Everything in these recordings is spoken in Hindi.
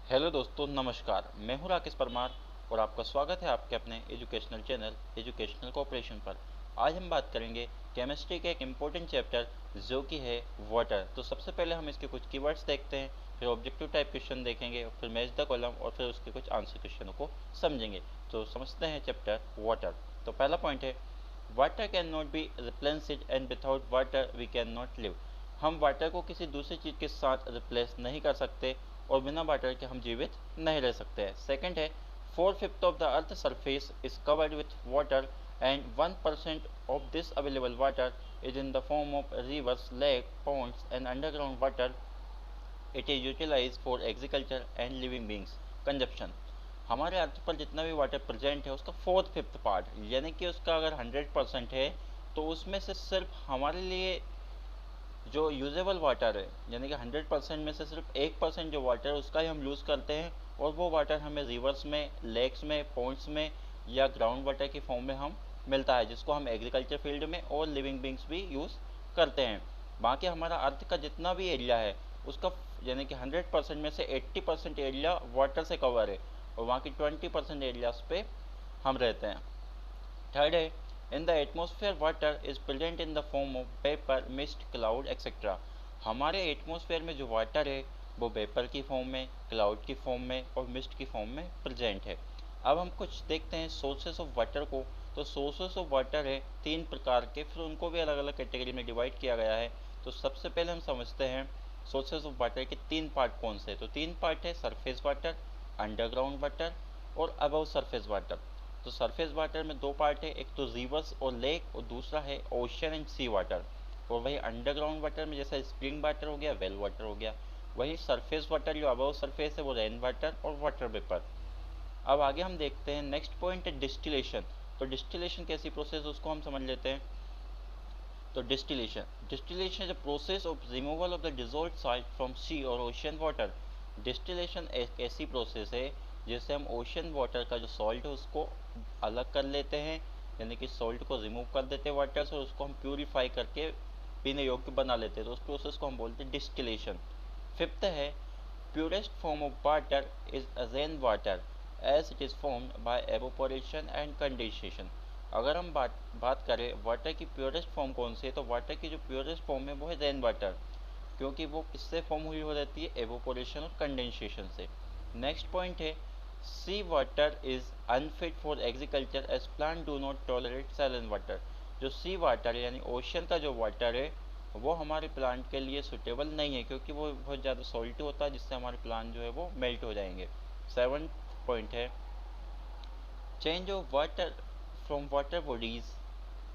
हेलो दोस्तों, नमस्कार। मैं हूं राकेश परमार और आपका स्वागत है आपके अपने एजुकेशनल चैनल एजुकेशनल कोऑपरेशन पर। आज हम बात करेंगे केमिस्ट्री के एक इम्पोर्टेंट चैप्टर जो कि है वाटर। तो सबसे पहले हम इसके कुछ कीवर्ड्स देखते हैं, फिर ऑब्जेक्टिव टाइप क्वेश्चन देखेंगे, फिर मैच द कॉलम और फिर उसके कुछ आंसर क्वेश्चनों को समझेंगे। तो समझते हैं चैप्टर वाटर। तो पहला पॉइंट है water can not be replaced and without water we can not live. हम वाटर को किसी दूसरी चीज़ के साथ रिप्लेस नहीं कर सकते और बिना वाटर के हम जीवित नहीं रह सकते हैं। सेकंड है 4/5 of the earth surface is covered with water and 1% of this available water is in the form of rivers, lake, ponds and underground water. It is utilize for agriculture and living beings consumption. हमारे अर्थ पर जितना भी वाटर प्रेजेंट है उसका 4/5 पार्ट, यानी कि उसका अगर 100% है तो उसमें से सिर्फ हमारे लिए जो यूजेबल वाटर है, यानी कि 100% में से सिर्फ 1% जो वाटर है उसका ही हम यूज़ करते हैं और वो वाटर हमें रिवर्स में, लेक्स में, पॉन्ड्स में या ग्राउंड वाटर की फॉर्म में हम मिलता है, जिसको हम एग्रीकल्चर फील्ड में और लिविंग बींग्स भी यूज़ करते हैं। बाकी हमारा अर्थ का जितना भी एरिया है उसका यानी कि 100% में से 80% एरिया वाटर से कवर है और बाकी 20% एरियाज पे हम रहते हैं। थर्ड है इन the atmosphere water is present in the form of vapour, mist, cloud etcetera. हमारे एटमोसफेयर में जो वाटर है वो वेपर की फॉर्म में, क्लाउड की फॉर्म में और मिस्ट की फॉर्म में प्रेजेंट है। अब हम कुछ देखते हैं सोर्सेस ऑफ वाटर को। तो सोर्सेस ऑफ वाटर है 3 प्रकार के, फिर उनको भी अलग अलग कैटेगरी में डिवाइड किया गया है। तो सबसे पहले हम समझते हैं सोर्सेस ऑफ वाटर के 3 पार्ट कौन से। तो 3 पार्ट है सरफेस वाटर, अंडरग्राउंड वाटर और अबव सरफेस वाटर। तो सरफेस वाटर में 2 पार्ट है, एक तो रिवर्स और लेक और दूसरा है ओशन एंड सी वाटर। और वही अंडरग्राउंड वाटर में जैसा स्प्रिंग वाटर हो गया, वेल वाटर हो गया। वही सरफेस वाटर जो अबव सरफेस है वो रेन वाटर और वाटर वेपर। अब आगे हम देखते हैं नेक्स्ट पॉइंट है डिस्टिलेशन। तो डिस्टिलेशन कैसी प्रोसेस उसको हम समझ लेते हैं। तो distillation is a process of removal of the dissolved salt from sea or ocean water. Distillation एक ऐसी प्रोसेस है जिससे हम ओशन वाटर का जो सॉल्ट है उसको अलग कर लेते हैं, यानी कि सॉल्ट को रिमूव कर देते हैं वाटर से और उसको हम प्यूरीफाई करके पीने योग्य बना लेते हैं। तो उस प्रोसेस को हम बोलते हैं डिस्टिलेशन। फिफ्थ है purest form of water is rain water as it is formed by evaporation and condensation। अगर हम बात करें वाटर की प्योरेस्ट फॉर्म कौन सी है, तो वाटर की जो प्योरेस्ट फॉर्म है वो है रेन वाटर, क्योंकि वो किससे फॉर्म हुई हो रहती है, एवोपोरेशन और कंडेंसेशन से। नेक्स्ट पॉइंट है sea water is unfit for agriculture as plant do not tolerate saline water. जो सी वाटर यानी ओशन का जो वाटर है वो हमारे प्लांट के लिए सुटेबल नहीं है, क्योंकि वो बहुत ज़्यादा सॉल्टी होता है जिससे हमारे प्लांट जो है वो मेल्ट हो जाएंगे। 7 पॉइंट है change of water from water bodies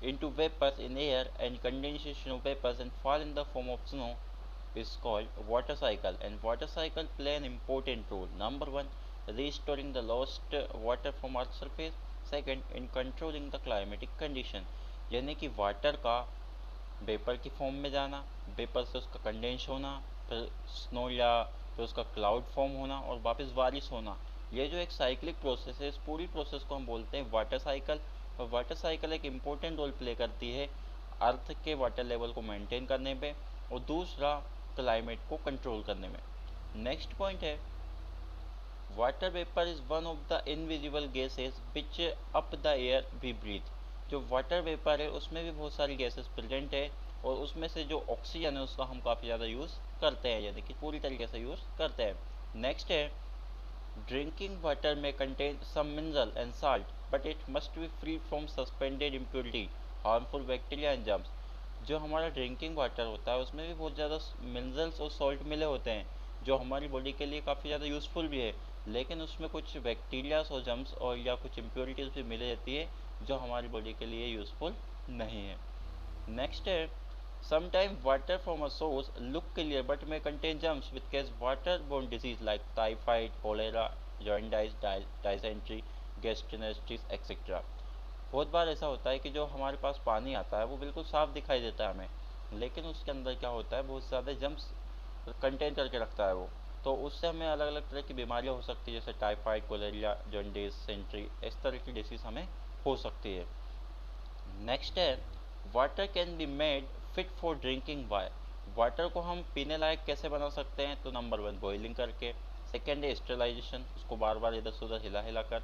into vapors in air and condensation of vapors and fall in the form of snow is called water cycle, and water cycle play an important role. Number 1, restoring the lost water from earth surface. Second, in controlling the climatic condition, यानी कि वाटर का वेपर की फॉर्म में जाना, वेपर से उसका कंडेंस होना, फिर स्नो या फिर उसका क्लाउड फॉर्म होना और वापस बारिश होना। ये जो एक साइक्लिक प्रोसेस है, इस पूरी प्रोसेस को हम बोलते हैं वाटर साइकिल। और वाटर साइकिल एक इम्पोर्टेंट रोल प्ले करती है अर्थ के वाटर लेवल को मेंटेन करने में और दूसरा क्लाइमेट को कंट्रोल करने में। नेक्स्ट पॉइंट है water vapour is one of the invisible gases which up the air we breathe. जो वाटर वेपर है उसमें भी बहुत सारी गैसेस प्रेजेंट है और उसमें से जो ऑक्सीजन है उसका हम काफ़ी ज़्यादा यूज़ करते हैं, यानी कि पूरी तरीके से यूज़ करते हैं। नेक्स्ट है ड्रिंकिंग वाटर में contain some mineral and salt but it must be free from suspended impurity, harmful bacteria and germs. जो हमारा ड्रिंकिंग वाटर होता है उसमें भी बहुत ज़्यादा मिनरल्स और सॉल्ट मिले होते हैं जो हमारी बॉडी के लिए काफ़ी ज़्यादा यूज़फुल भी है, लेकिन उसमें कुछ बैक्टीरियाज और जर्म्स और या कुछ इम्प्योरिटीज़ भी मिले रहती है जो हमारी बॉडी के लिए यूज़फुल नहीं है। नेक्स्ट है sometime water from a source look clear but may contain germs which cause waterborne disease like typhoid, cholera, jaundice, dysentery, gastroenteritis etc। बहुत बार ऐसा होता है कि जो हमारे पास पानी आता है वो बिल्कुल साफ दिखाई देता है हमें, लेकिन उसके अंदर क्या होता है, बहुत ज़्यादा जम्स कंटेन करके रखता है वो। तो उससे हमें अलग अलग तरह की बीमारियां हो सकती है, जैसे टाइफाइड, कोलेरिया, जॉन्डिस, सेंट्री, इस तरह की डिसीज़ हमें हो सकती है। नेक्स्ट है water can be made fit for drinking by. Water को हम पीने लायक कैसे बना सकते हैं, तो नंबर 1 बॉइलिंग करके, सेकेंड है स्टेरिलाइजेशन, उसको बार बार इधर से उधर हिला हिला कर।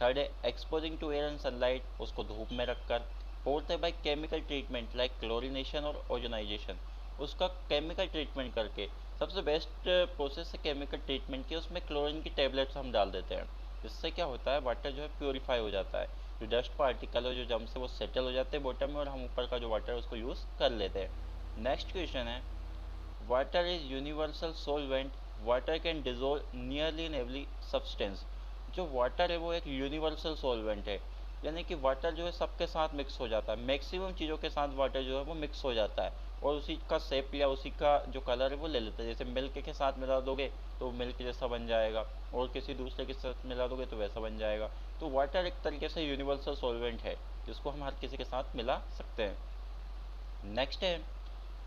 थर्ड है exposing to air and sunlight, उसको धूप में रखकर। फोर्थ है by chemical treatment like chlorination और ओजोनाइजेशन, उसका केमिकल ट्रीटमेंट करके। सबसे बेस्ट प्रोसेस है केमिकल ट्रीटमेंट की, उसमें क्लोरीन की टेबलेट्स हम डाल देते हैं। इससे क्या होता है, वाटर जो है प्योरीफाई हो जाता है, जो डस्ट पार्टिकल है जो जम से वो सेटल हो जाते हैं बॉटम में, और हम ऊपर का जो वाटर है उसको यूज़ कर लेते हैं। नेक्स्ट क्वेश्चन है water is universal solvent, water can dissolve nearly in every substance. जो वाटर है वो एक यूनिवर्सल सोलवेंट है, यानी कि वाटर जो है सबके साथ मिक्स हो जाता है, मैक्सिमम चीज़ों के साथ वाटर जो है वो मिक्स हो जाता है, और उसी का शेप या उसी का जो कलर है वो ले लेता है। जैसे मिल्क के साथ मिला दोगे तो मिल्क जैसा बन जाएगा, और किसी दूसरे के साथ मिला दोगे तो वैसा बन जाएगा। तो वाटर एक तरीके से यूनिवर्सल सॉल्वेंट है, जिसको हम हर किसी के साथ मिला सकते हैं। नेक्स्ट है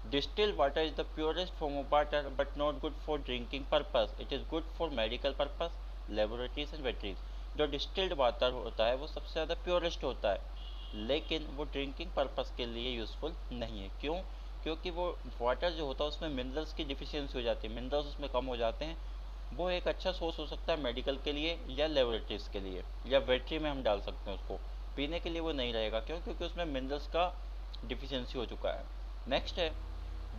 distilled water is the purest form of water but not good for drinking purpose. It is good for medical purpose, laboratories and batteries. जो डिस्टिल्ड वाटर होता है वो सबसे ज़्यादा प्योरेस्ट होता है, लेकिन वो ड्रिंकिंग पर्पस के लिए यूज़फुल नहीं है। क्यों? क्योंकि वो वाटर जो होता है उसमें मिनरल्स की डिफिशियंसी हो जाती है, मिनरल्स उसमें कम हो जाते हैं। वो एक अच्छा सोर्स हो सकता है मेडिकल के लिए या लेबोरेटरीज के लिए, या बैटरी में हम डाल सकते हैं उसको। पीने के लिए वो नहीं रहेगा, क्यों? क्योंकि उसमें मिनरल्स का डिफिशियंसी हो चुका है। नेक्स्ट है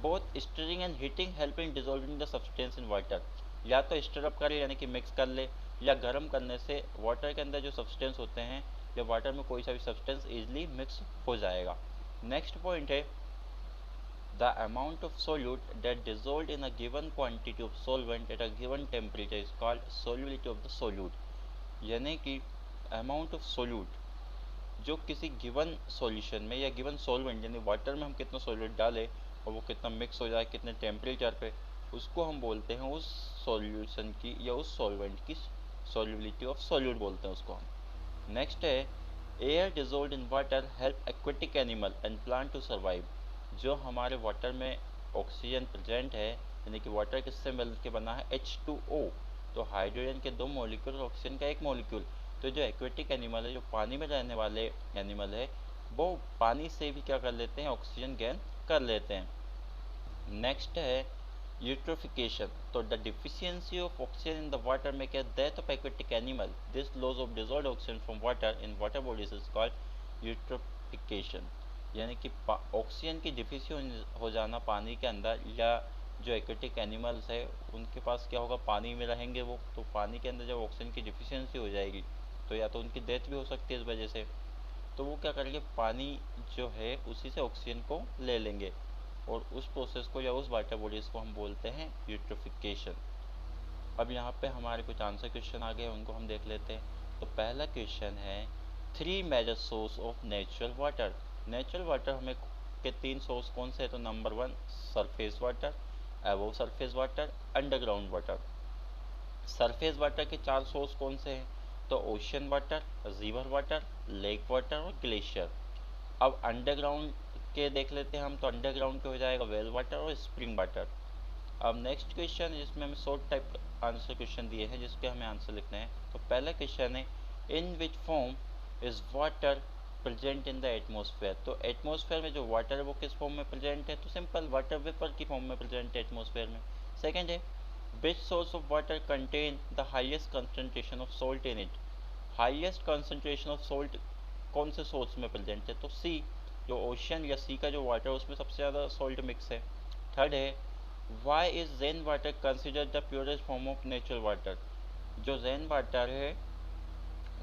both stirring and heating help in dissolving the substance in water. या तो स्टर अप कर ले यानी कि मिक्स कर ले, या गर्म करने से वाटर के अंदर जो सब्सटेंस होते हैं या वाटर में कोई सा भी सब्सटेंस इजीली मिक्स हो जाएगा। नेक्स्ट पॉइंट है the amount of solute that dissolve in a given quantity of solvent at a given temperature is called solubility of the solute. यानी कि अमाउंट ऑफ सोल्यूट जो किसी गिवन सॉल्यूशन में या गिवन सॉल्वेंट यानी वाटर में हम कितना सॉल्यूट डालें और वो कितना मिक्स हो जाए कितने टेम्परेचर पे, उसको हम बोलते हैं उस सॉल्यूशन की या उस सॉल्वेंट की सॉल्युबिलिटी ऑफ सॉल्यूट बोलते हैं उसको हम। नेक्स्ट है air dissolve in water help aquatic animal and plant to survive. जो हमारे वाटर में ऑक्सीजन प्रेजेंट है, यानी कि वाटर किससे मिल के बना है, H2O, तो हाइड्रोजन के दो मॉलिक्यूल और ऑक्सीजन का एक मॉलिक्यूल। तो जो एक्वेटिक एनिमल है, जो पानी में रहने वाले एनिमल है, वो पानी से भी क्या कर लेते हैं, ऑक्सीजन गेन कर लेते हैं। नेक्स्ट है यूट्रोफिकेशन, तो the deficiency of oxygen in the water में क्या death of aquatic animal, this loss of dissolved oxygen from water in water bodies is called eutrophication. यानी कि ऑक्सीजन की डिफिशियंसी हो जाना पानी के अंदर, या जो एक्वेटिक एनिमल्स है उनके पास क्या होगा, पानी में रहेंगे वो, तो पानी के अंदर जब ऑक्सीजन की डिफिशियंसी हो जाएगी तो या तो उनकी डेथ भी हो सकती है इस वजह से। तो वो क्या करेंगे, पानी जो है उसी से ऑक्सीजन को ले लेंगे, और उस प्रोसेस को या उस वाटर बॉडीज़ को हम बोलते हैं यूट्रोफिकेशन। अब यहाँ पे हमारे कुछ आंसर क्वेश्चन आ गए, उनको हम देख लेते हैं। तो पहला क्वेश्चन है 3 major source of natural water. Natural water हमें के 3 सोर्स कौन से हैं, तो number 1 surface water, above surface water, underground water. Surface water के 4 सोर्स कौन से हैं, तो ocean water, river water, lake water और ग्लेशियर। अब अंडरग्राउंड के देख लेते हैं हम, तो अंडरग्राउंड के हो जाएगा वेल वाटर और स्प्रिंग वाटर। अब नेक्स्ट क्वेश्चन जिसमें हमें शॉर्ट टाइप आंसर क्वेश्चन दिए हैं जिसके हमें आंसर लिखने हैं। तो पहला क्वेश्चन है in which form is water present in the atmosphere. तो एटमोसफेयर में जो वाटर है वो किस फॉर्म में प्रेजेंट है, तो सिंपल वाटर वेपर की फॉर्म में प्रेजेंट है एटमोसफेयर में। सेकेंड है which source of water contain the highest concentration of salt in it. Highest concentration of salt कौन से सोर्स में प्रेजेंट है, तो सी, जो ओशन या सी का जो वाटर है उसमें सबसे ज़्यादा सॉल्ट मिक्स है। थर्ड है why is rain water consider the purest form of natural water. जो रेन वाटर है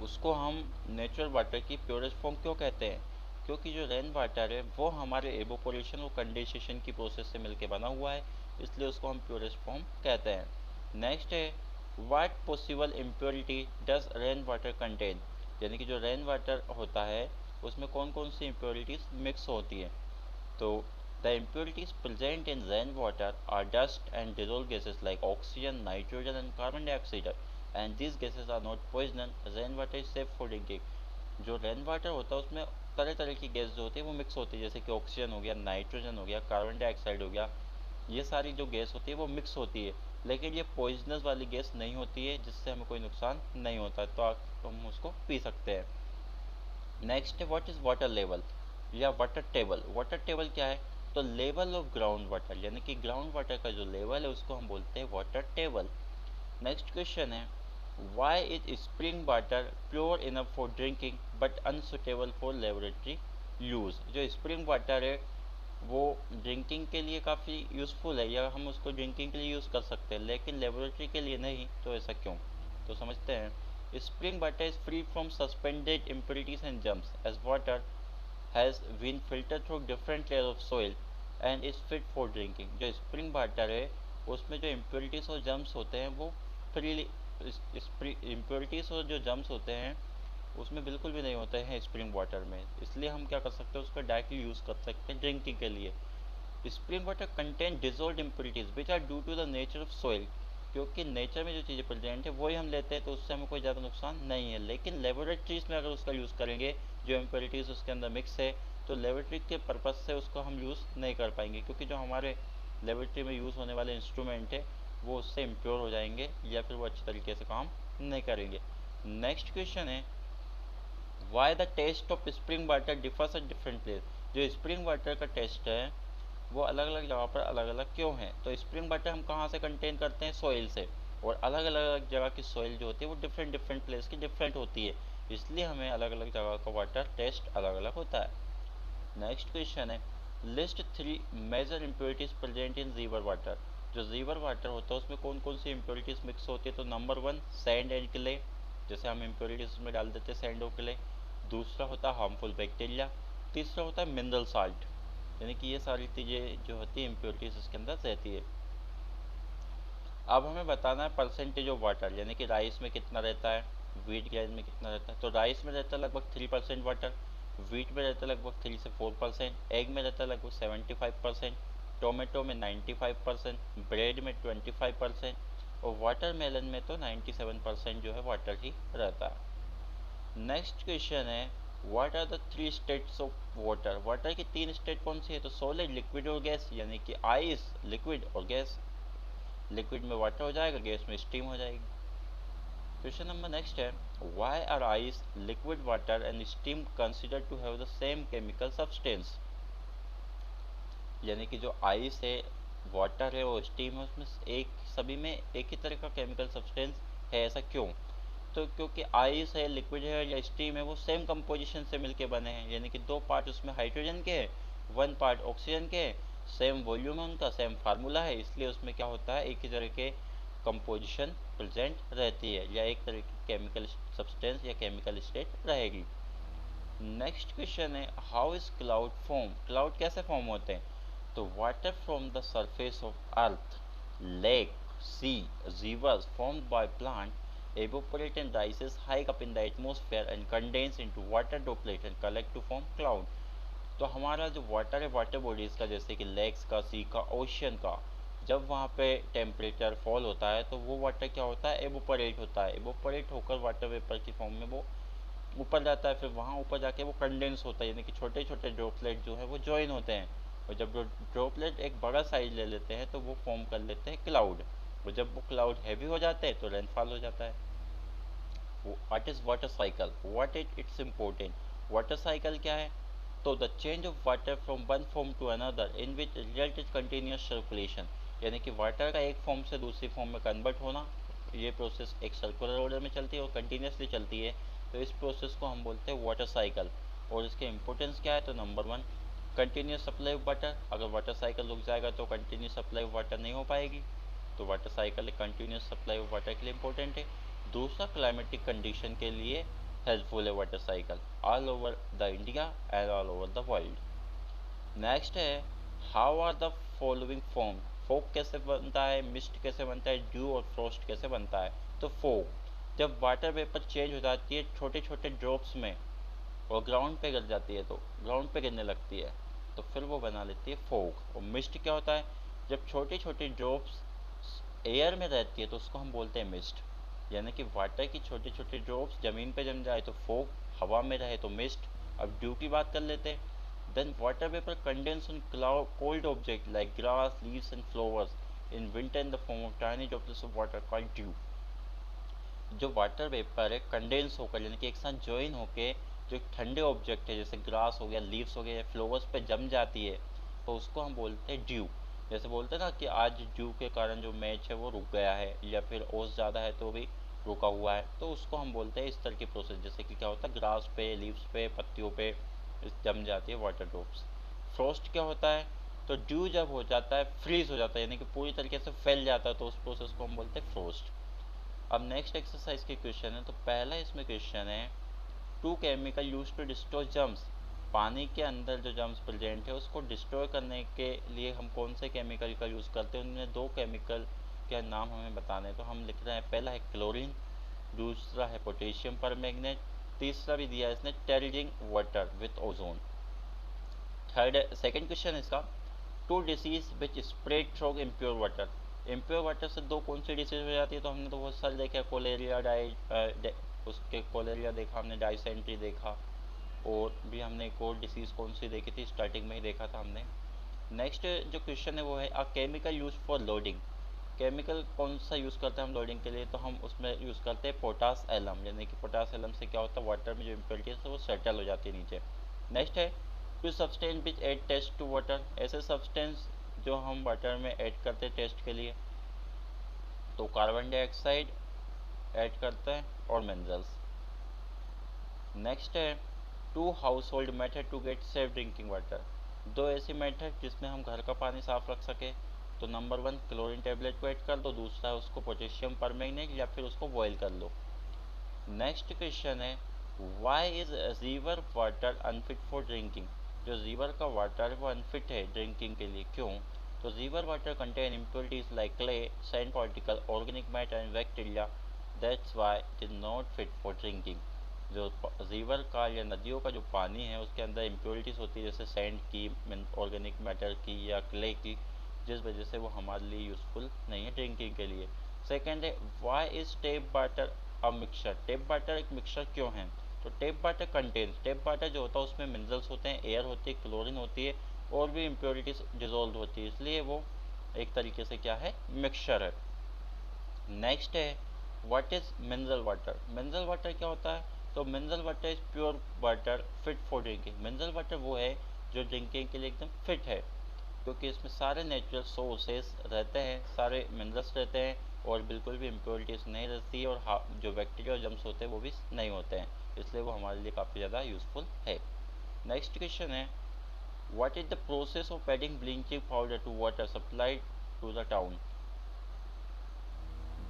उसको हम नेचुरल वाटर की प्योरेस्ट फॉर्म क्यों कहते हैं, क्योंकि जो रेन वाटर है वो हमारे एवोपोरेशन और कंडेंसेशन की प्रोसेस से मिलकर बना हुआ है, इसलिए उसको हम प्योरेस्ट फॉर्म कहते हैं। नेक्स्ट है what possible impurity does rain water contain. यानी कि जो रेन वाटर होता है उसमें कौन कौन सी इम्प्योरिटीज़ मिक्स होती हैं, तो the impurities present in rainwater are dust and dissolved gases like oxygen, nitrogen and carbon dioxide and these gases are not poisonous. Rainwater is safe for drinking. जो रेन वाटर होता है उसमें तरह तरह की गैस जो होती है वो मिक्स होती है, जैसे कि ऑक्सीजन हो गया, नाइट्रोजन हो गया, कार्बन डाइऑक्साइड हो गया, ये सारी जो गैस होती है वो मिक्स होती है, लेकिन ये पॉइजनस वाली गैस नहीं होती है जिससे हमें कोई नुकसान नहीं होता, तो हम उसको पी सकते हैं। नेक्स्ट है व्हाट इज़ वाटर लेवल या वाटर टेबल। वाटर टेबल क्या है, तो लेवल ऑफ ग्राउंड वाटर, यानी कि ग्राउंड वाटर का जो लेवल है उसको हम बोलते हैं वाटर टेबल। नेक्स्ट क्वेश्चन है, why is spring water pure enough for drinking but unsuitable for laboratory use. जो स्प्रिंग वाटर है वो ड्रिंकिंग के लिए काफ़ी यूज़फुल है, या हम उसको ड्रिंकिंग के लिए यूज़ कर सकते हैं, लेकिन लेबोरेटरी के लिए नहीं, तो ऐसा क्यों? तो समझते हैं। Spring water is free from suspended impurities and germs as water has been filtered through different layer of soil and is fit for drinking. जो स्प्रिंग वाटर है उसमें जो इम्प्योरिटीज़ और जम्स होते हैं वो फ्रीली, इम्प्योरिटीज़ और जो जम्स होते हैं उसमें बिल्कुल भी नहीं होते हैं स्प्रिंग वाटर में, इसलिए हम क्या कर सकते हैं, उसको डायरेक्टली यूज़ कर सकते हैं ड्रिंकिंग के लिए। Spring water contain dissolve impurities which are due to the nature of soil, क्योंकि नेचर में जो चीज़ें प्रेजेंट है वही हम लेते हैं, तो उससे हमें कोई ज़्यादा नुकसान नहीं है। लेकिन लेबोरेटरीज में अगर उसका यूज़ करेंगे, जो इम्प्योरिटीज़ उसके अंदर मिक्स है, तो लेबोरेटरी के पर्पज़ से उसको हम यूज़ नहीं कर पाएंगे, क्योंकि जो हमारे लेबोरेटरी में यूज़ होने वाले इंस्ट्रूमेंट है वो उससे इम्प्योर हो जाएंगे, या फिर वो अच्छी तरीके से काम नहीं करेंगे। नेक्स्ट क्वेश्चन है, why the taste of spring water differs at different place. जो स्प्रिंग वाटर का टेस्ट है वो अलग अलग जगह पर अलग अलग क्यों है? तो स्प्रिंग वाटर हम कहाँ से कंटेन करते हैं? सॉइल से, और अलग अलग जगह की सॉइल जो होती है वो डिफरेंट डिफरेंट प्लेस की डिफरेंट होती है, इसलिए हमें अलग अलग जगह का वाटर टेस्ट अलग अलग होता है। नेक्स्ट क्वेश्चन है, list 3 major impurities present in river water. जो रिवर वाटर होता है उसमें कौन कौन सी इम्प्योरिटीज मिक्स होती है? तो नंबर 1 सैंड एंड क्ले, जैसे हम इम्प्योरिटीज में डाल देते हैं सैंड और क्ले। दूसरा होता है हार्मफुल बैक्टीरिया। तीसरा होता है मिनरल साल्ट, यानी कि ये सारी चीज़ें जो होती है इम्प्योरिटीज इसके अंदर रहती है। अब हमें बताना है परसेंटेज ऑफ वाटर, यानी कि राइस में कितना रहता है, व्हीट ग्रेन में कितना रहता है। तो राइस में रहता है लगभग 3% वाटर, व्हीट में रहता है लगभग 3 से 4%, एग में रहता है लगभग 75%, टोमेटो में 95%, ब्रेड में 25%, और वाटरमेलन में तो 97% जो है वाटर ही रहता है। नेक्स्ट क्वेश्चन है, what are the 3 states of water. Water की 3 स्टेट कौन सी है? तो सॉलिड, लिक्विड और गैस, यानी कि आइस लिक्विड और गैस, लिक्विड में वाटर हो जाएगा, गैस में स्टीम हो जाएगी। क्वेश्चन नंबर नेक्स्ट है, why are ice, liquid water and steam considered to have the same chemical substance. यानी कि जो आइस है, वाटर है और स्टीम है, उसमें सभी में एक ही तरह का केमिकल सब्सटेंस है, ऐसा क्यों? तो क्योंकि आइस है, लिक्विड है या स्टीम है, वो सेम कंपोजिशन से मिलके बने हैं, यानी कि 2 पार्ट उसमें हाइड्रोजन के हैं, 1 पार्ट ऑक्सीजन के हैं, सेम वॉल्यूम है उनका, सेम फार्मूला है, इसलिए उसमें क्या होता है, एक ही तरह के कंपोजिशन प्रेजेंट रहती है, या एक तरह की केमिकल सब्सटेंस या केमिकल स्टेट रहेगी। नेक्स्ट क्वेश्चन है, how is cloud form. Cloud कैसे फॉर्म होते हैं? तो water from the surface of earth, lake, sea, rivers formed by plant evaporate and rises high up in the atmosphere and condense into water droplet and collect to form cloud। तो हमारा जो वाटर है, वाटर बॉडीज़ का, जैसे कि लेक्स का, सी का, ओशियन का, जब वहाँ पे टेम्परेचर फॉल होता है तो वो वाटर क्या होता है, एवोपरेट होता है, एवोपरेट होकर वाटर वेपर की फॉर्म में वो ऊपर जाता है, फिर वहाँ ऊपर जाके वो कंडेंस होता है, यानी कि छोटे छोटे ड्रॉपलेट जो है वो ज्वाइन होते हैं, और जब ड्रॉपलेट एक बड़ा साइज ले लेते हैं तो वो फॉर्म कर लेते हैं क्लाउड, और जब वो क्लाउड हैवी हो जाते हैं तो रेनफॉल हो जाता है। What is water cycle, what its important. Water cycle क्या है? तो the change of water from one form to another in which result is continuous circulation, यानी कि वाटर का एक फॉर्म से दूसरी फॉर्म में कन्वर्ट होना, ये प्रोसेस एक सर्कुलर ऑर्डर में चलती है और कंटिन्यूसली चलती है, तो इस प्रोसेस को हम बोलते हैं वाटर साइकिल। और इसके इंपॉर्टेंस क्या है? तो number 1 continuous supply of water, अगर वाटर साइकिल रुक जाएगा तो कंटिन्यूस सप्लाई ऑफ वाटर नहीं हो पाएगी, तो water cycle continuous supply of water के लिए इंपॉर्टेंट है। दूसरा, क्लाइमेटिक कंडीशन के लिए हेल्पफुल है water cycle, all over the India and all over the world. Next है, how are the following form. Fog कैसे बनता है, मिस्ट कैसे बनता है, ड्यू और फ्रॉस्ट कैसे बनता है? तो फोग, जब वाटर वेपर चेंज हो जाती है छोटे छोटे ड्रॉप्स में और ग्राउंड पे गिर जाती है, तो ग्राउंड पे गिरने लगती है, तो फिर वो बना लेती है फोग। और मिस्ट क्या होता है? जब छोटी छोटी ड्रॉप्स एयर में रहती है तो उसको हम बोलते हैं मिस्ट, यानी कि वाटर की छोटी छोटी ड्रॉप्स ज़मीन पे जम जाए तो फोग, हवा में रहे तो मिस्ट। अब ड्यू की बात कर लेते हैं। Then water vapour condense on cloud cold object like grass, leaves and flowers in winter in the form of tiny droplets of water called dew. जो वाटर वेपर है कंडेंस होकर, यानी कि एक साथ ज्वाइन होकर जो एक ठंडे ऑब्जेक्ट है जैसे ग्रास हो गया, लीव्स हो गया या फ्लावर्स पे जम जाती है, तो उसको हम बोलते हैं ड्यू। जैसे बोलते हैं ना कि आज ड्यू के कारण जो मैच है वो रुक गया है, या फिर ओस ज़्यादा है तो भी रुका हुआ है, तो उसको हम बोलते हैं इस तरह की प्रोसेस। जैसे कि क्या होता है, ग्रास पे, लीव्स पे, पत्तियों पे जम जाती है वाटर ड्रॉप्स। फ्रॉस्ट क्या होता है, तो ड्यू जब हो जाता है, फ्रीज हो जाता है, यानी कि पूरी तरीके से फैल जाता है, तो उस प्रोसेस को हम बोलते हैं फ्रॉस्ट। अब नेक्स्ट एक्सरसाइज के क्वेश्चन है, तो पहला इसमें क्वेश्चन है, two chemical use to destroy germs. पानी के अंदर जो जर्म्स प्रेजेंट है उसको डिस्ट्रॉय करने के लिए हम कौन से केमिकल का यूज़ करते हैं, उनमें दो केमिकल के नाम हमें बताने हैं। तो हम लिख रहे हैं, पहला है क्लोरीन, दूसरा है पोटेशियम परमैंगनेट, तीसरा भी दिया है इसने sterilising water with ozone. Third second question है इसका, two disease which spread through impure water. Impure water से दो कौन सी डिसीज हो जाती है, तो हमने तो बहुत सारे देखा, कोलेरिया उसके कोलेरिया देखा हमने, डाइसेंट्री देखा, और भी हमने एक और डिसीज़ कौन सी देखी थी, स्टार्टिंग में ही देखा था हमने। नेक्स्ट जो क्वेश्चन है वो है, a chemical use for loading. Chemical कौन सा यूज़ करते हैं हम लोडिंग के लिए, तो हम उसमें यूज़ करते हैं पोटास एलम, यानी कि पोटास एलम से क्या होता है, वाटर में जो इम्प्योरिटीज है वो सेटल हो जाती है नीचे। नेक्स्ट है, two substance which add taste to water. ऐसे सब्सटेंस जो हम वाटर में ऐड करते हैं टेस्ट के लिए, तो कार्बन डाइऑक्साइड ऐड करते हैं और मिनरल्स। नेक्स्ट है, two household method to get safe drinking water. दो ऐसी मेथड जिसमें हम घर का पानी साफ रख सके, तो नंबर वन, क्लोरीन टेबलेट को ऐड कर दो, दूसरा उसको पोटेशियम परमैंगनेट या फिर उसको बॉयल कर लो। नेक्स्ट क्वेश्चन है, why is river water unfit for drinking. जो रिवर का वाटर है वो अनफिट है ड्रिंकिंग के लिए, क्यों, तो river water contain impurities like clay, sand particle, organic matter and bacteria, that's why it is not fit for drinking. जो रिवर का या नदियों का जो पानी है उसके अंदर इम्प्योरिटीज़ होती है, जैसे सैंड की, ऑर्गेनिक मैटर की या क्ले की, जिस वजह से वो हमारे लिए यूज़फुल नहीं है ड्रिंकिंग के लिए। सेकेंड है, why is tap water a mixture. Tap water एक मिक्सचर क्यों है, तो tap water contain, tap water जो होता है उसमें मिनरल्स होते हैं, एयर होती है, क्लोरीन होती है, और भी इम्प्योरिटीज डिजोल्व होती है, इसलिए वो एक तरीके से क्या है, मिक्सचर है। नेक्स्ट है, what is mineral water. Mineral water क्या होता है, तो mineral water is pure water fit for drinking. Mineral water वो है जो ड्रिंकिंग के लिए एकदम फिट है, क्योंकि इसमें सारे नेचुरल सोर्सेस रहते हैं, सारे मिनरल्स रहते हैं, और बिल्कुल भी इम्प्योरिटीज़ नहीं रहती है, और जो बैक्टीरिया और जम्स होते हैं वो भी नहीं होते हैं, इसलिए वो हमारे लिए काफ़ी ज़्यादा यूज़फुल है। नेक्स्ट क्वेश्चन है, what is the process of adding bleaching powder to water supplied to the town.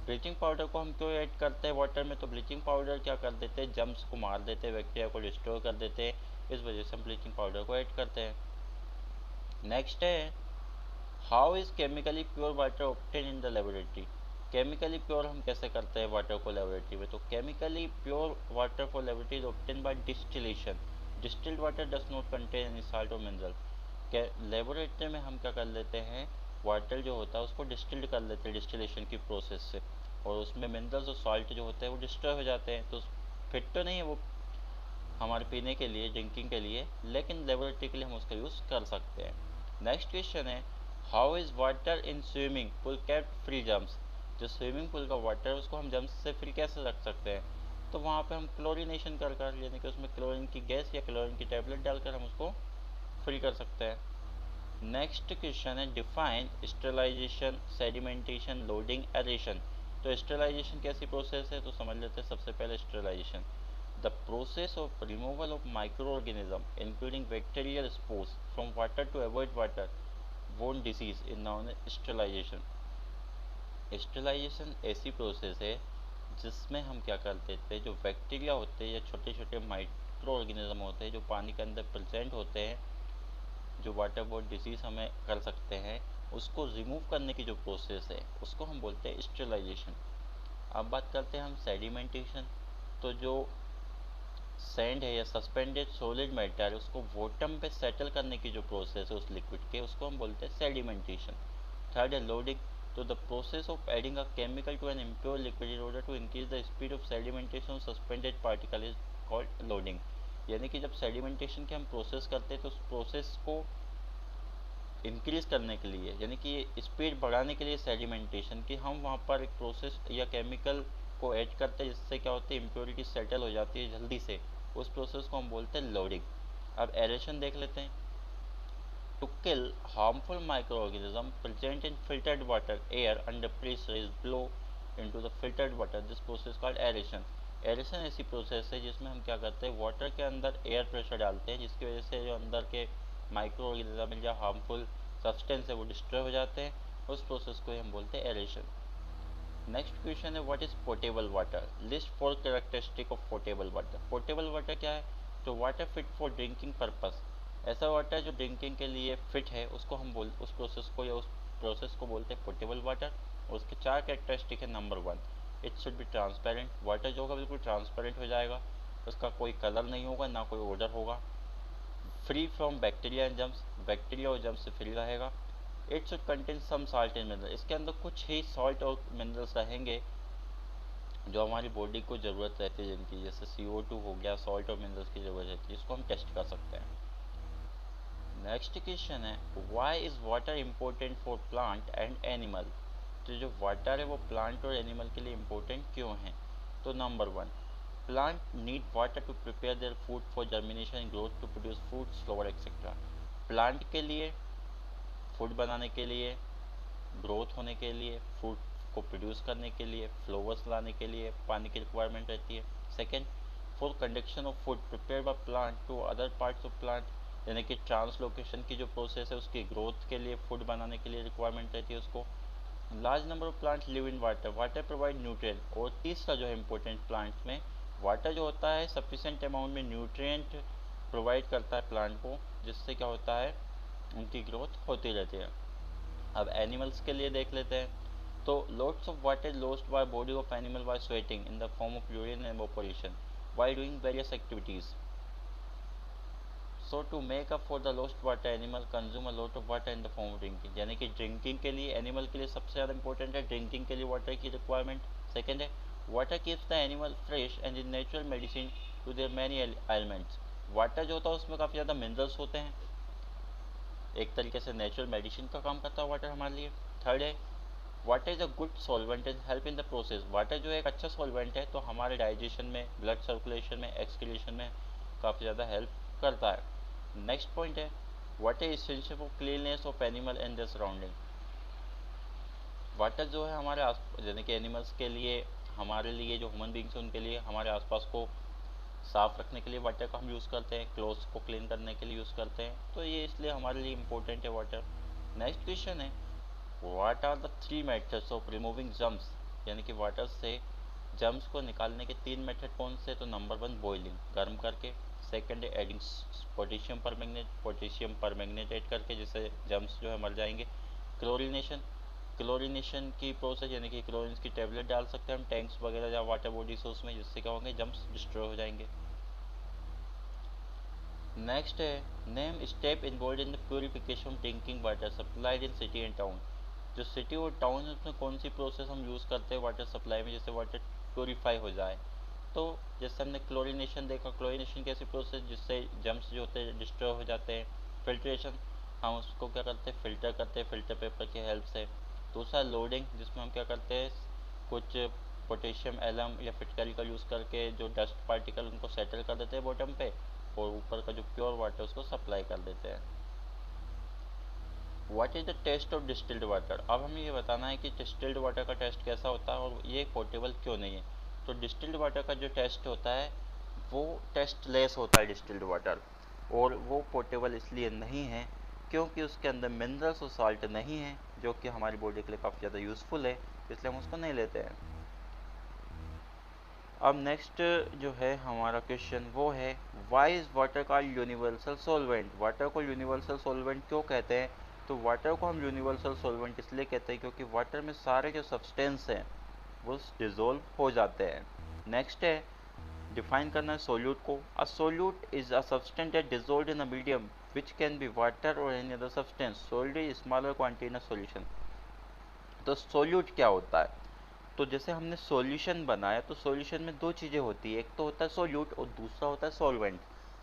Bleaching powder को हम क्यों ऐड करते हैं वाटर में, तो ब्लीचिंग पाउडर क्या कर देते हैं, जम्स को मार देते हैं, बैक्टीरिया को डिस्ट्रॉय कर देते हैं, इस वजह से हम ब्लीचिंग पाउडर को ऐड करते हैं। नेक्स्ट है, how is chemically pure water obtain in the laboratory. Chemically pure हम कैसे करते हैं वाटर को लेबोरेटरी में, तो chemically pure water for laboratory is obtain bye distillation. Distilled water does not contain any salt और मिनरल। लेबोरेटरी में हम क्या कर लेते हैं, वाटर जो होता है उसको डिस्टिल्ड कर लेते हैं डिस्टिलेशन की प्रोसेस से, और उसमें मिनरल्स और सॉल्ट जो होते हैं वो डिस्ट्रॉय हो जाते हैं, तो फिट तो नहीं है वो हमारे पीने के लिए, ड्रिंकिंग के लिए, लेकिन लेबोरेटरी के लिए हम उसका यूज़ कर सकते हैं। नेक्स्ट क्वेश्चन है, how is water in swimming pool kept free germs. जो स्विमिंग पूल का वाटर है उसको हम जर्म्स से फ्री कैसे रख सकते हैं, तो वहाँ पे हम क्लोरीनेशन कर कर, यानी कि उसमें क्लोरीन की गैस या क्लोरीन की टैबलेट डालकर हम उसको फ्री कर सकते हैं। नेक्स्ट क्वेश्चन है, define sterilisation, sedimentation, loading, aeration. तो स्टेरिलाइजेशन कैसी प्रोसेस है, तो समझ लेते हैं सबसे पहले sterilisation. The process of removal of microorganism, including bacterial spores, from water to avoid waterborne disease is known as sterilization. Sterilisation ऐसी प्रोसेस है जिसमें हम क्या कर देते हैं, जो बैक्टीरिया होते हैं या छोटे छोटे माइक्रो ऑर्गेनिज्म होते हैं जो पानी के अंदर प्रेजेंट होते हैं, जो वाटरबोर्न डिसीज़ हमें कर सकते हैं, उसको रिमूव करने की जो प्रोसेस है उसको हम बोलते हैं स्टेरिलाइजेशन। अब बात करते हैं हम सेडिमेंटेशन। तो जो सैंड है या सस्पेंडेड सॉलिड मैटर है उसको बॉटम पे सेटल करने की जो प्रोसेस है उस लिक्विड के, उसको हम बोलते हैं सेडिमेंटेशन। थर्ड है लोडिंग। तो the process of adding a chemical to an impure liquid in order to increase the speed of sedimentation of suspended particle is called loading. यानी कि जब सेडिमेंटेशन की हम प्रोसेस करते हैं तो उस प्रोसेस को इंक्रीज करने के लिए, यानी कि स्पीड बढ़ाने के लिए सेडिमेंटेशन की हम वहाँ पर एक प्रोसेस या केमिकल को ऐड करते हैं, जिससे क्या होती है, इम्प्योरिटी सेटल हो जाती है जल्दी से, उस प्रोसेस को हम बोलते हैं लोडिंग। अब एरेशन देख लेते हैं। to kill harmful microorganisms present in filtered water. Air under pressure is blown into the filtered water. This process called aeration. Aeration ऐसी प्रोसेस है जिसमें हम क्या करते हैं, वाटर के अंदर एयर प्रेशर डालते हैं, जिसकी वजह से जो अंदर के माइक्रो ऑर्गेनिज्म या हार्मफुल सब्सटेंस है वो डिस्ट्रॉय हो जाते हैं। उस प्रोसेस को हम बोलते हैं एरेशन। नेक्स्ट क्वेश्चन है what is portable water. List 4 characteristic of portable water. Portable water क्या है, तो water fit for drinking purpose. ऐसा वाटर जो ड्रिंकिंग के लिए फिट है उसको हम उस प्रोसेस को या उस प्रोसेस को बोलते हैं पोर्टेबल वाटर। और उसके 4 कैरेक्टरिस्टिक है। Number 1, it should be transparent. Water जो होगा बिल्कुल ट्रांसपेरेंट हो जाएगा, उसका कोई कलर नहीं होगा, ना कोई ओडर होगा। Free from bacteria and germs, bacteria और जम्स से फ्री रहेगा। It should contain some salt and mineral, इसके अंदर कुछ ही सॉल्ट और मिनरल्स रहेंगे जो हमारी बॉडी को ज़रूरत रहती है, जिनकी जैसे CO2 हो गया, सॉल्ट और मिनरल्स की ज़रूरत रहती है, इसको हम टेस्ट कर सकते हैं। नेक्स्ट क्वेश्चन है why is water important for plant and animal. तो जो वाटर है वो प्लांट और एनिमल के लिए इम्पोर्टेंट क्यों है। तो number 1, plant need water to prepare their food for germination, growth, to produce fruits, flower etcetera. Plant के लिए फूड बनाने के लिए, ग्रोथ होने के लिए, फ्रूट को प्रोड्यूस करने के लिए, फ्लावर्स लाने के लिए पानी की रिक्वायरमेंट रहती है। Second, for conduction of food prepare by plant to other parts of plant, यानी कि ट्रांसलोकेशन की जो प्रोसेस है उसकी ग्रोथ के लिए, फूड बनाने के लिए रिक्वायरमेंट रहती है उसको। Large number of plant live in water, water provide nutrient. और तीसरा जो है इम्पोर्टेंट प्लांट में, वाटर जो होता है सफिशेंट अमाउंट में न्यूट्रिएंट प्रोवाइड करता है प्लांट को, जिससे क्या होता है उनकी ग्रोथ होती रहती है। अब एनिमल्स के लिए देख लेते हैं। तो lots of water lost by body of animal by sweating in the form of urine and evaporation while doing various activities. So to make up for the lost water, animal consume a lot of water in the form of drinking. यानी कि ड्रिंकिंग के लिए एनिमल के लिए सबसे ज़्यादा इंपॉर्टेंट है ड्रिंकिंग के लिए वाटर की रिक्वायरमेंट। सेकेंड है water keeps the animal fresh and is natural medicine to their many elements. Water जो होता है उसमें काफ़ी ज़्यादा मिनरल्स होते हैं, एक तरीके से नेचुरल मेडिसिन का काम करता है वाटर हमारे लिए। थर्ड है water is a good solvent and help in the process. Water जो है एक अच्छा सॉल्वेंट है, तो हमारे डाइजेशन में, ब्लड सर्कुलेशन में, एक्सक्रीशन में काफ़ी ज़्यादा हेल्प करता है। नेक्स्ट पॉइंट है water is essential for cleanness of animal and the surrounding. Water जो है हमारे आस यानी कि एनिमल्स के लिए, हमारे लिए जो ह्यूमन बींग्स हैं उनके लिए, हमारे आसपास को साफ़ रखने के लिए वाटर का हम यूज़ करते हैं, क्लोथ्स को क्लीन करने के लिए यूज़ करते हैं, तो ये इसलिए हमारे लिए इम्पोर्टेंट है वाटर। नेक्स्ट क्वेश्चन है what are the 3 methods of removing germs. यानी कि वाटर से जम्स को निकालने के 3 मेथड कौन से। तो नंबर 1 बॉइलिंग, गर्म करके। सेकंड है adding potassium permanganate, potassium permanganate add करके, जिससे जम्स जो है मर जाएंगे। क्लोरीनेशन, क्लोरीनेशन की प्रोसेस, यानी कि क्लोरीन की टेबलेट डाल सकते हैं हम टैंक्स वगैरह या वाटर बॉडीज उसमें, जिससे क्या होंगे जम्स डिस्ट्रॉय हो जाएंगे। नेक्स्ट है name step involve in the purification of drinking water supplied in city and town. जो सिटी और टाउन है उसमें कौन सी प्रोसेस हम यूज़ करते हैं वाटर सप्लाई में, जैसे वाटर प्योरीफाई हो जाए। तो जैसे हमने क्लोरीनेशन देखा, क्लोरीनेशन कैसी प्रोसेस जिससे जम्स जो होते हैं डिस्ट्रॉय हो जाते हैं। फिल्ट्रेशन, हम उसको क्या करते हैं फिल्टर करते हैं फिल्टर पेपर की हेल्प से। दूसरा लोडिंग, जिसमें हम क्या करते हैं कुछ पोटेशियम एलम या फिटकरी का यूज़ करके जो डस्ट पार्टिकल उनको सेटल कर देते हैं बॉटम पे, और ऊपर का जो प्योर वाटर उसको सप्लाई कर देते हैं। What is the taste of distilled water. अब हमें ये बताना है कि डिस्टिल्ड वाटर का टेस्ट कैसा होता है और ये पोर्टेबल क्यों नहीं है। तो डिस्टिल्ड वाटर का जो टेस्ट होता है वो टेस्टलेस होता है डिस्टिल्ड वाटर, और वो पोर्टेबल इसलिए नहीं है क्योंकि उसके अंदर मिनरल्स और साल्ट नहीं है, जो कि हमारी बॉडी के लिए काफ़ी ज़्यादा यूज़फुल है, इसलिए हम उसको नहीं लेते हैं। अब नेक्स्ट जो है हमारा क्वेश्चन वो है वाई इज़ वाटर का यूनिवर्सल सॉल्वेंट। वाटर को यूनिवर्सल सॉल्वेंट क्यों कहते हैं। तो वाटर को हम यूनिवर्सल सॉल्वेंट इसलिए कहते हैं क्योंकि वाटर में सारे जो सब्सटेंस हैं वो डिज़ोल्व हो जाते हैं। नेक्स्ट है डिफाइन करना है सोल्यूट को। A solute is a substance that dissolved in a medium which can be water or any other substance sold is smaller quantity in a solution. तो सोल्यूट क्या होता है। तो जैसे हमने सॉल्यूशन बनाया तो सॉल्यूशन में दो चीज़ें होती है, एक तो होता है सोल्यूट और दूसरा होता है सॉल्वेंट।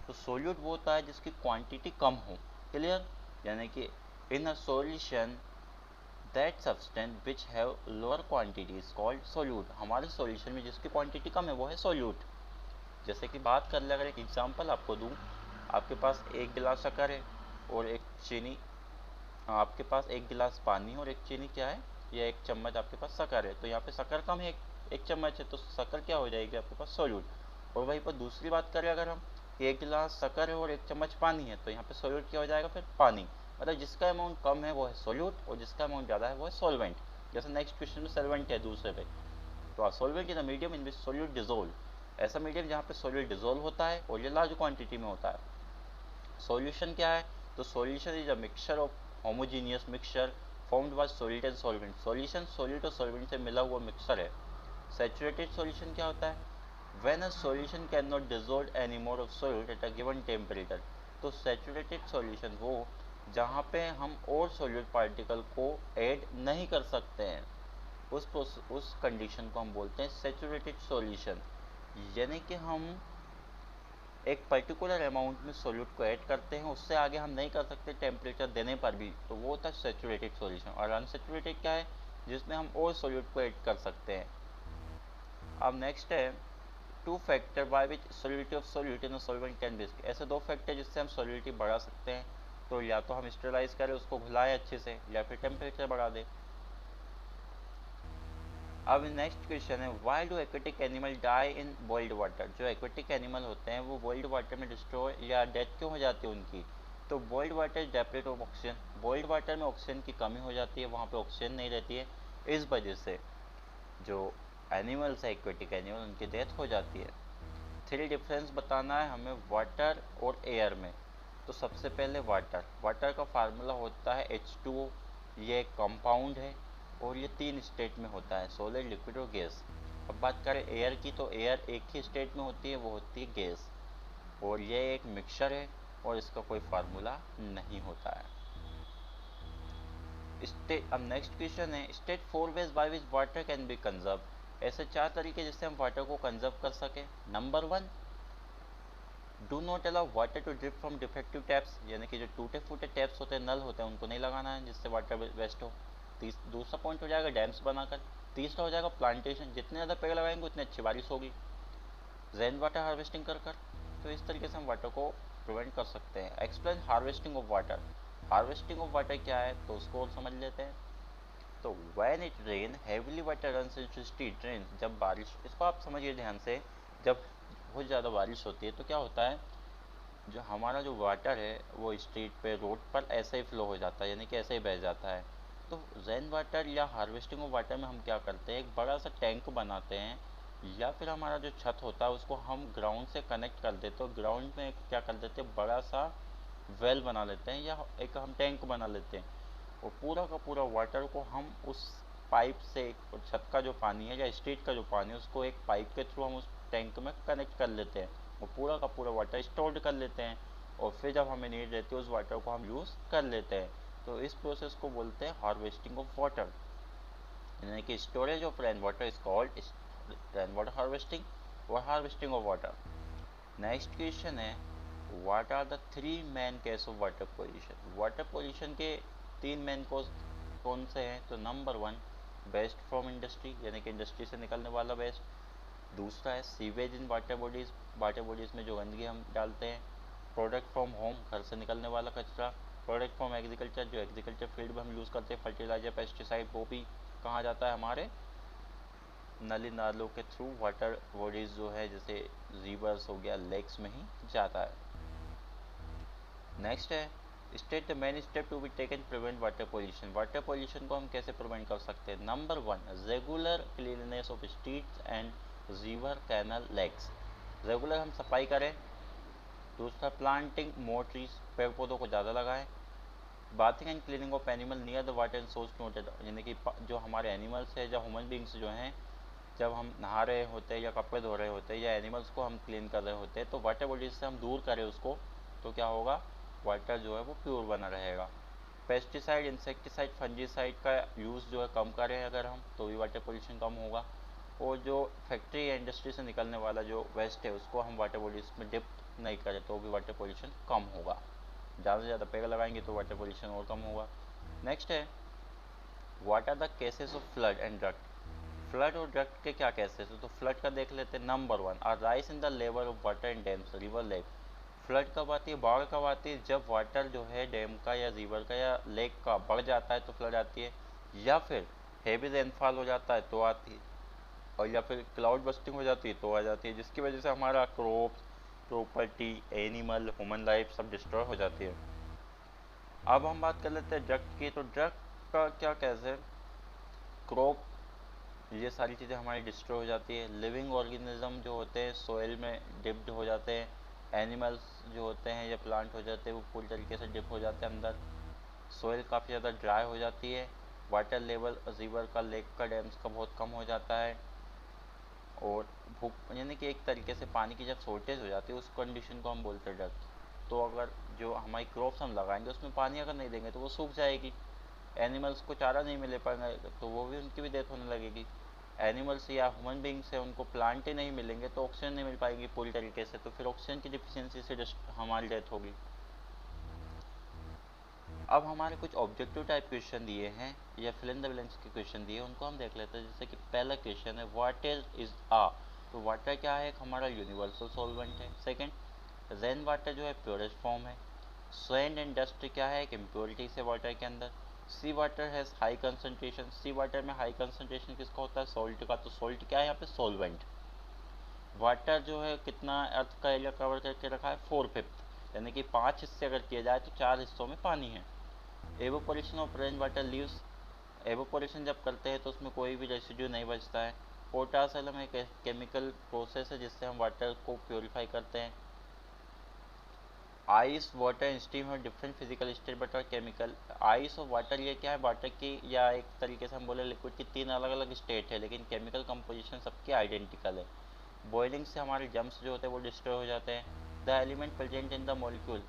तो सोल्यूट वो होता है जिसकी क्वांटिटी कम हो, क्लियर, यानी कि in a solution that substance which have lower quantity is called solute. हमारे सॉल्यूशन में जिसकी क्वांटिटी कम है वो है सोल्यूट। जैसे कि बात कर ले, अगर एक एग्जांपल आपको दूं, आपके पास एक गिलास शक्कर है और एक चीनी आपके पास एक गिलास पानी और एक चीनी क्या है, या एक चम्मच आपके पास शक्कर है, तो यहाँ पे शक्कर कम है, एक चम्मच है, तो शक्कर क्या हो जाएगी आपके पास, सोल्यूट। और वहीं पर दूसरी बात करें अगर हम, एक गिलास शक्कर है और एक चम्मच पानी है, तो यहाँ पे सोल्यूट क्या हो जाएगा फिर, पानी। मतलब जिसका अमाउंट कम है वो है सोल्यूट और जिसका अमाउंट ज़्यादा है वो है सॉल्वेंट। जैसे नेक्स्ट क्वेश्चन में सॉल्वेंट है दूसरे पे, तो solvent is a medium in which solute dissolve, ऐसा मीडियम जहाँ पे सोल्यूट डिजोल्व होता है और ये लार्ज क्वांटिटी में होता है। सॉल्यूशन क्या है, तो solution is a mixture of homogeneous mixture formed by solid and solvent, solution solid और सॉल्वेंट से मिला हुआ मिक्सचर है। सैचुरेटेड सॉल्यूशन क्या होता है, when a solution can not dissolve any more of solute at a given temperature, तो सैचुरेटेड सॉल्यूशन वो जहाँ पे हम और सॉल्यूट पार्टिकल को ऐड नहीं कर सकते हैं, उस कंडीशन को हम बोलते हैं सैचुरेटेड सॉल्यूशन। यानी कि हम एक पर्टिकुलर अमाउंट में सोल्यूट को ऐड करते हैं, उससे आगे हम नहीं कर सकते टेम्परेचर देने पर भी, तो वो होता है सैचुरेटेड सॉल्यूशन। और अनसैचुरेटेड क्या है, जिसमें हम और सोल्यूट को ऐड कर सकते हैं। अब नेक्स्ट है two factor by which solubility of solute in a solvent can be, ऐसे दो फैक्टर जिससे हम सॉल्युडिटी बढ़ा सकते हैं, तो या तो हम स्टेरलाइज करें उसको घुलाएं अच्छे से, या फिर टेम्परेचर बढ़ा दें। अब नेक्स्ट क्वेश्चन है, why do aquatic animal die in boiled water, जो एक्वेटिक एनिमल होते हैं वो बॉइल्ड वाटर में डिस्ट्रॉय या डेथ क्यों हो जाती है उनकी, तो boiled water is deprived of oxygen, boiled water में ऑक्सीजन की कमी हो जाती है, वहाँ पे ऑक्सीजन नहीं रहती है, इस वजह से जो एनिमल्स है एक्वेटिक एनिमल उनकी डेथ हो जाती है। थ्री डिफरेंस बताना है हमें वाटर और एयर में, तो सबसे पहले वाटर, वाटर का फार्मूला होता है H2O, ये एक कंपाउंड है और ये तीन स्टेट में होता है, सॉलिड लिक्विड और गैस। अब बात करें एयर की, तो एयर एक ही स्टेट में होती है, वो होती है गैस, और ये एक मिक्सचर है और इसका कोई फार्मूला नहीं होता है। स्टेट, अब नेक्स्ट क्वेश्चन है, state four veg by which water can B conserve, ऐसे चार तरीके जिससे हम वाटर को कंजर्व कर सकें। Number one, do not allow water to drip from defective taps, यानी कि जो टूटे फूटे टैप्स होते हैं, नल होते हैं, उनको नहीं लगाना है जिससे वाटर वेस्ट हो। दूसरा पॉइंट हो जाएगा डैम्स बनाकर। तीसरा हो जाएगा प्लांटेशन, जितने ज़्यादा पेड़ लगाएंगे उतनी अच्छी बारिश होगी। रेन वाटर हार्वेस्टिंग कर कर, तो इस तरीके से हम वाटर को प्रिवेंट कर सकते हैं। Explain harvesting of water, harvesting of water क्या है तो उसको और समझ लेते हैं। तो when it rain heavily water runs into street drain, जब बारिश, इसको आप समझिए ध्यान से, जब बहुत ज़्यादा बारिश होती है तो क्या होता है, जो हमारा जो वाटर है वो स्ट्रीट पे रोड पर ऐसे ही फ्लो हो जाता है, यानी कि ऐसे ही बह जाता है। तो रेन वाटर या हार्वेस्टिंग ऑफ वाटर में हम क्या करते हैं, एक बड़ा सा टैंक बनाते हैं, या फिर हमारा जो छत होता है उसको हम ग्राउंड से कनेक्ट कर देते हैं, तो ग्राउंड में क्या कर देते हैं, बड़ा सा वेल बना लेते हैं या एक हम टैंक बना लेते हैं, और पूरा का पूरा वाटर को हम उस पाइप से, छत का जो पानी है या स्ट्रीट का जो पानी है उसको एक पाइप के थ्रू हम उस टैंक में कनेक्ट कर लेते हैं, और पूरा का पूरा वाटर स्टोर कर लेते हैं, और फिर जब हमें नीड रहती है उस वाटर को हम यूज़ कर लेते हैं। तो इस प्रोसेस को बोलते हैं हार्वेस्टिंग ऑफ वाटर, यानी कि storage of rain water is called rain water harvesting और harvesting of water. Next question है, what are the three main cause of water pollution, water pollution के तीन मेन कोज कौन से हैं, तो number one, waste from industry, यानी कि इंडस्ट्री से निकलने वाला वेस्ट। दूसरा है sewage in water bodies, water bodies में जो गंदगी हम डालते हैं। प्रोडक्ट फ्रॉम होम, घर से निकलने वाला कचरा। प्रोडक्ट फ्रॉम एग्रीकल्चर, जो एग्रीकल्चर फील्ड में हम यूज़ करते हैं, फर्टिलाइजर, पेस्टिसाइड, वो भी कहाँ जाता है, हमारे नली नालों के थ्रू वाटर बॉडीज़ जो है जैसे रिवर्स हो गया, लेक्स में ही जाता है। नेक्स्ट है, state the main step to be taken prevent water pollution, water pollution को हम कैसे प्रिवेंट कर सकते हैं। Number one, regular cleanness of streets and river, canal, lakes, regular हम सफाई करें। दूसरा, प्लांटिंग मोर ट्रीज, पेड़ पौधों को ज़्यादा लगाएं। Bathing and cleaning of animal near the water and source noted, यानी कि जो हमारे एनिमल्स है, जो ह्यूमन बींग्स जो हैं, जब हम नहा रहे होते हैं या कपड़े धो रहे होते हैं या एनिमल्स को हम क्लीन कर रहे होते हैं, तो वाटर बॉडीज से हम दूर करें उसको, तो क्या होगा, वाटर जो है वो प्योर बना रहेगा। पेस्टिसाइड, इंसेक्टिसाइड, फंजीसाइड का यूज़ जो है कम करें अगर हम, तो भी वाटर पोल्यूशन कम होगा। और जो फैक्ट्री या इंडस्ट्री से निकलने वाला जो वेस्ट है उसको हम वाटर बॉडीज में डिप नहीं करें, तो भी वाटर पोल्यूशन कम होगा। ज़्यादा से ज़्यादा पेड़ लगाएंगे तो वाटर पोल्यूशन और कम होगा। नेक्स्ट है, what are the causes of flood and drought, flood और ड्रट के क्या केसेस है, तो फ्लड का देख लेते हैं। Number one, are rise in the level of water in dams, river, lake, flood कब आती है, बाढ़ कब आती है, जब वाटर जो है डैम का या रिवर का या लेक का बढ़ जाता है तो फ्लड आती है, या फिर हेवी रेनफॉल हो जाता है तो आती है, और या फिर क्लाउड बस्टिंग हो जाती है तो आ जाती है, जिसकी वजह से हमारा crops, property, animal, human life सब डिस्ट्रॉय हो जाती है। अब हम बात कर लेते हैं ड्रग की। तो ड्रग का क्या कैसे, क्रॉप, ये सारी चीज़ें हमारी डिस्ट्रॉय हो जाती है। लिविंग ऑर्गेनिज्म जो होते हैं सोइल में डिप्ड हो जाते हैं, एनिमल्स जो होते हैं या प्लांट हो जाते हैं वो पूरी तरीके से डिप हो जाते हैं अंदर। सोइल काफ़ी ज़्यादा ड्राई हो जाती है। वाटर लेवल रिवर का, लेक का, डैम्स का बहुत कम हो जाता है। और भूख, यानी कि एक तरीके से पानी की जब शॉर्टेज हो जाती है उस कंडीशन को हम बोलते हैं ड्रग। तो अगर जो हमारी क्रॉप्स हम लगाएंगे उसमें पानी अगर नहीं देंगे तो वो सूख जाएगी, एनिमल्स को चारा नहीं मिले पाएगा तो वो भी, उनकी भी डेथ होने लगेगी। एनिमल्स या ह्यूमन बींग्स है उनको प्लांट ही नहीं मिलेंगे तो ऑक्सीजन नहीं मिल पाएगी पूरी तरीके से, तो फिर ऑक्सीजन की डिफिशियंसी से हमारी डेथ होगी। अब हमारे कुछ ऑब्जेक्टिव टाइप क्वेश्चन दिए हैं या फिल इन द ब्लैंक्स के क्वेश्चन दिए, उनको हम देख लेते हैं। जैसे कि पहला क्वेश्चन है वाटर इज आ, तो वाटर क्या है, एक हमारा यूनिवर्सल सॉल्वेंट है। सेकंड, रेन वाटर जो है प्योरेस्ट फॉर्म है। सैंड एंड डस्ट क्या है, एक इम्प्योरिटी से वाटर के अंदर। Sea water has high concentration, sea water में हाई कंसनट्रेशन किसका होता है, सॉल्ट का, तो सॉल्ट क्या है यहाँ पे, सॉल्वेंट। वाटर जो है कितना अर्थ का एरिया कवर करके रखा है, 4/5, यानी कि 5 हिस्से अगर किए जाए तो 4 हिस्सों में पानी है। Evaporation of rain water leaves, evaporation जब करते हैं तो उसमें कोई भी रेसिड्यू नहीं बचता है। पोटास एलम एक केमिकल प्रोसेस है जिससे हम वाटर को प्योरीफाई करते हैं। आइस, वाटर, स्टीम और डिफरेंट फिजिकल स्टेट बट और केमिकल। आइस और वाटर ये क्या है, वाटर की या एक तरीके से हम बोले लिक्विड की 3 अलग अलग स्टेट है, लेकिन केमिकल कंपोजिशन सबकी आइडेंटिकल है। बॉइलिंग से हमारे जम्स जो होते हैं वो डिस्ट्रॉय हो जाते हैं। The element present in the molecule,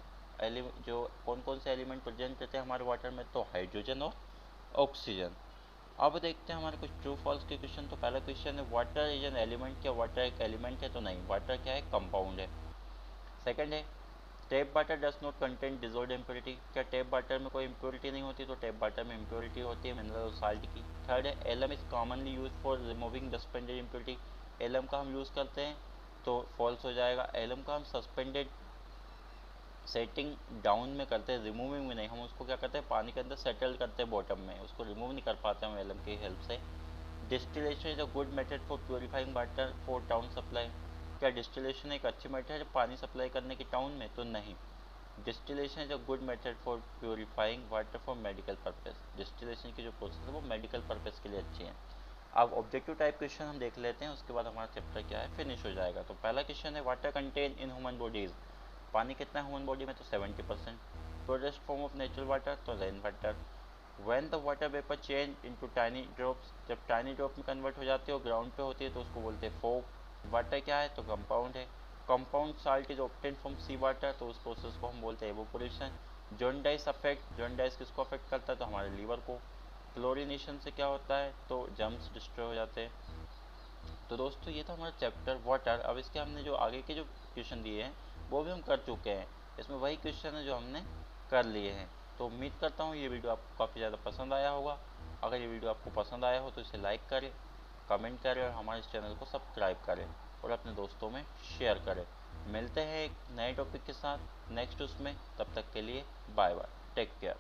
जो कौन कौन से एलिमेंट प्रेजेंट रहते हैं हमारे वाटर में, तो हाइड्रोजन और ऑक्सीजन। अब देखते हैं हमारे कुछ ट्रू फॉल्स के क्वेश्चन। तो पहला क्वेश्चन है वाटर इज एन एलिमेंट, क्या वाटर एक एलिमेंट है, तो नहीं, वाटर क्या है, कंपाउंड है। सेकंड है tap water does not contain dissolved impurity, क्या टैप वाटर में कोई इम्प्योरिटी नहीं होती, तो टैप वाटर में इम्प्योरिटी होती है मिनरल और साल्ट की। थर्ड है alum is commonly use for removing suspended impurity, alum का हम यूज़ करते हैं तो फॉल्स हो जाएगा। एलम का हम सस्पेंडेड सेटिंग डाउन में करते हैं, रिमूविंग में नहीं, हम उसको क्या करते हैं पानी के अंदर सेटल करते हैं बॉटम में, उसको रिमूव नहीं कर पाते हम एलम की हेल्प से। Distillation is a good method for purifying water for town supply, क्या डिस्टिलेशन एक अच्छी मेथड है पानी सप्लाई करने की टाउन में, तो नहीं। Distillation is a good method for purifying water for medical purpose, distillation की जो प्रोसेस है वो मेडिकल पर्पस के लिए अच्छी है। अब ऑब्जेक्टिव टाइप क्वेश्चन हम देख लेते हैं, उसके बाद हमारा चैप्टर क्या है फिनिश हो जाएगा। तो पहला क्वेश्चन है water contain in human bodies, पानी कितना है ह्यूमन बॉडी में, तो 70%। प्रोडेस्ट फॉर्म ऑफ नेचुरल वाटर, तो rain water. When the water vapour change into tiny drops, जब टाइनी ड्रॉप में कन्वर्ट हो जाती है और ग्राउंड पे होती है तो उसको बोलते हैं फॉग। वाटर क्या है, तो कंपाउंड है। Compound salt is obtain from sea water, तो उस प्रोसेस को हम बोलते हैं एवोपोरेशन। जॉन्डाइस अफेक्ट, जॉन्डाइस किसको अफेक्ट करता है, तो हमारे लीवर को। क्लोरिनेशन से क्या होता है, तो जर्म्स डिस्ट्रॉय हो जाते हैं। तो दोस्तों ये था हमारा चैप्टर वाटर। अब इसके हमने जो आगे के जो क्वेश्चन दिए हैं वो भी हम कर चुके हैं, इसमें वही क्वेश्चन है जो हमने कर लिए हैं। तो उम्मीद करता हूँ ये वीडियो आपको काफ़ी ज़्यादा पसंद आया होगा। अगर ये वीडियो आपको पसंद आया हो तो इसे लाइक करें, कमेंट करें और हमारे इस चैनल को सब्सक्राइब करें और अपने दोस्तों में शेयर करें। मिलते हैं एक नए टॉपिक के साथ नेक्स्ट उसमें, तब तक के लिए बाय बाय, टेक केयर।